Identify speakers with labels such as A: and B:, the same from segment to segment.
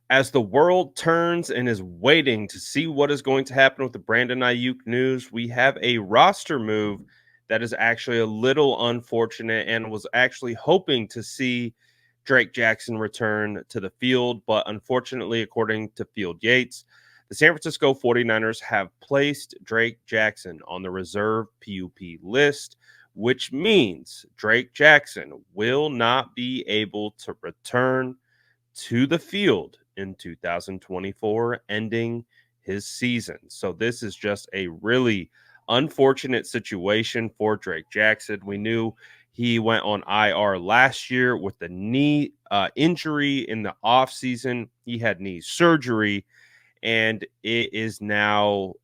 A: As the world turns and is waiting to see what is going to happen with the Brandon Ayuk news, we have a roster move that is actually a little unfortunate and was actually hoping to see Drake Jackson return to the field. But unfortunately, according to Field Yates, the San Francisco 49ers have placed Drake Jackson on the reserve PUP list, which means Drake Jackson will not be able to return to the field in 2024, ending his season. So this is just a really unfortunate situation for Drake Jackson. We knew he went on IR last year with the knee injury in the offseason. He had knee surgery, and it is now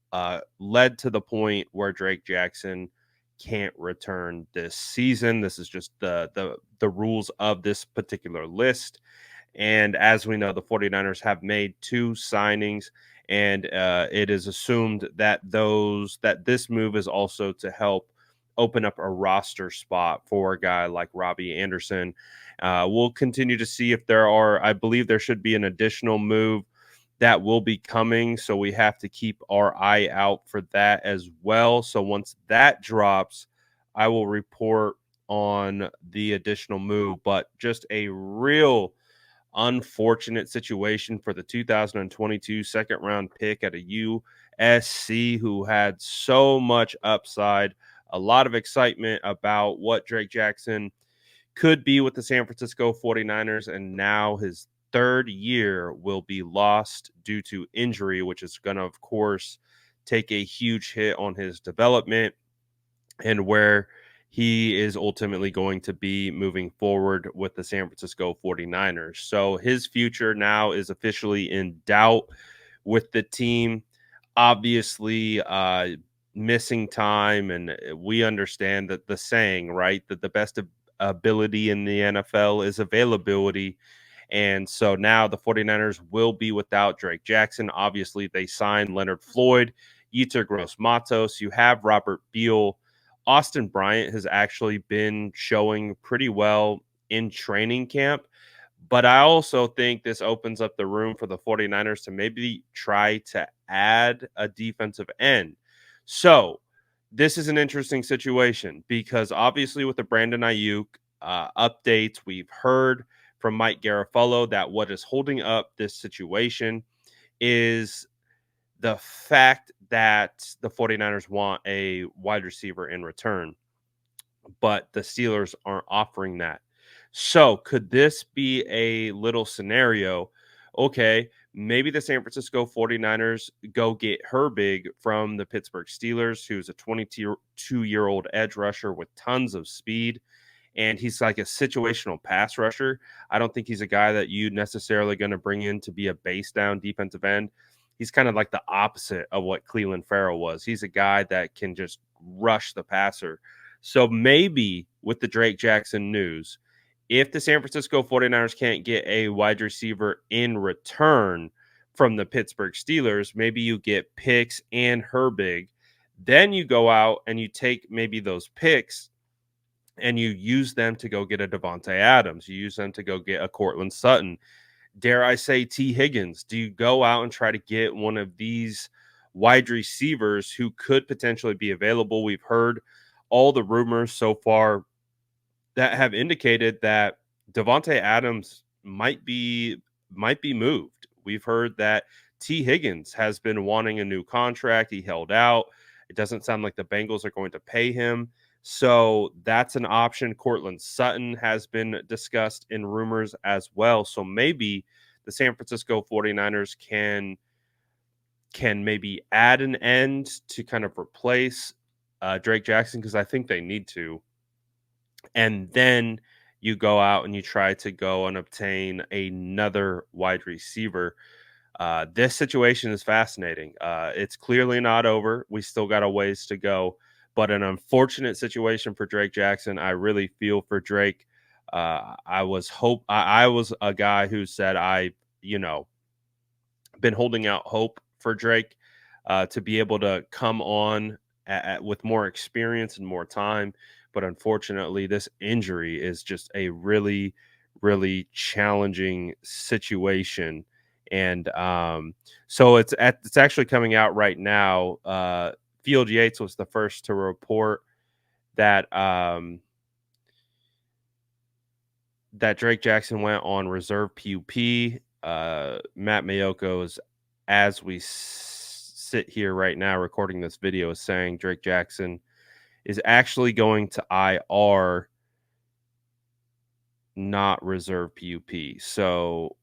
A: led to the point where Drake Jackson can't return this season. This is just the rules of this particular list. And as we know, the 49ers have made two signings, and it is assumed that this move is also to help open up a roster spot for a guy like Robbie Anderson. We'll continue to see if there are, I believe there should be an additional move that will be coming. So we have to keep our eye out for that as well. So once that drops, I will report on the additional move. But just a real unfortunate situation for the 2022 second round pick at a USC who had so much upside, a lot of excitement about what Drake Jackson could be with the San Francisco 49ers, and now his third year will be lost due to injury, which is going to, of course, take a huge hit on his development and where he is ultimately going to be moving forward with the San Francisco 49ers. So his future now is officially in doubt with the team. Obviously, missing time, and we understand that the saying, right, that the best ability in the NFL is availability. And so now the 49ers will be without Drake Jackson. Obviously, they signed Leonard Floyd, Yetur Gross Matos. You have Robert Beal. Austin Bryant has actually been showing pretty well in training camp. But I also think this opens up the room for the 49ers to maybe try to add a defensive end. So this is an interesting situation because obviously with the Brandon Ayuk updates, we've heard from Mike Garafolo that what is holding up this situation is the fact that the 49ers want a wide receiver in return, but the Steelers aren't offering that. So, could this be a little scenario? Okay, maybe the San Francisco 49ers go get Herbig from the Pittsburgh Steelers, who's a 22-year-old edge rusher with tons of speed. And he's like a situational pass rusher. I don't think he's a guy that you necessarily going to bring in to be a base down defensive end. He's kind of like the opposite of what Cleveland Farrell was. He's a guy that can just rush the passer. So maybe with the Drake Jackson news, if the San Francisco 49ers can't get a wide receiver in return from the Pittsburgh Steelers, maybe you get picks and Herbig. Then you go out and you take maybe those picks and you use them to go get a Devontae Adams. You use them to go get a Cortland Sutton. Dare I say T. Higgins? Do you go out and try to get one of these wide receivers who could potentially be available? We've heard all the rumors so far that have indicated that Devontae Adams might be moved. We've heard that T. Higgins has been wanting a new contract. He held out. It doesn't sound like the Bengals are going to pay him. So that's an option. Cortland Sutton has been discussed in rumors as well. So maybe the San Francisco 49ers can maybe add an end to kind of replace Drake Jackson, because I think they need to. And then you go out and you try to go and obtain another wide receiver. This situation is fascinating. It's clearly not over. We still got a ways to go, but an unfortunate situation for Drake Jackson. I really feel for Drake. I was a guy who said you know, been holding out hope for Drake to be able to come on with more experience and more time. But unfortunately, this injury is just a really, really challenging situation. And so it's actually coming out right now. Field Yates was the first to report that that Drake Jackson went on reserve PUP. Matt Mayoko is, as we sit here right now recording this video, is saying Drake Jackson is actually going to IR, not reserve PUP. So,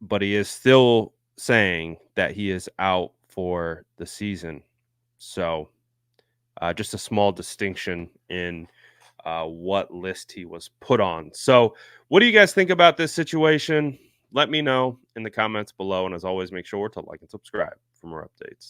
A: but he is still saying that he is out for the season. So, just a small distinction in what list he was put on. So, what do you guys think about this situation? Let me know in the comments below. And as always, make sure to like and subscribe for more updates.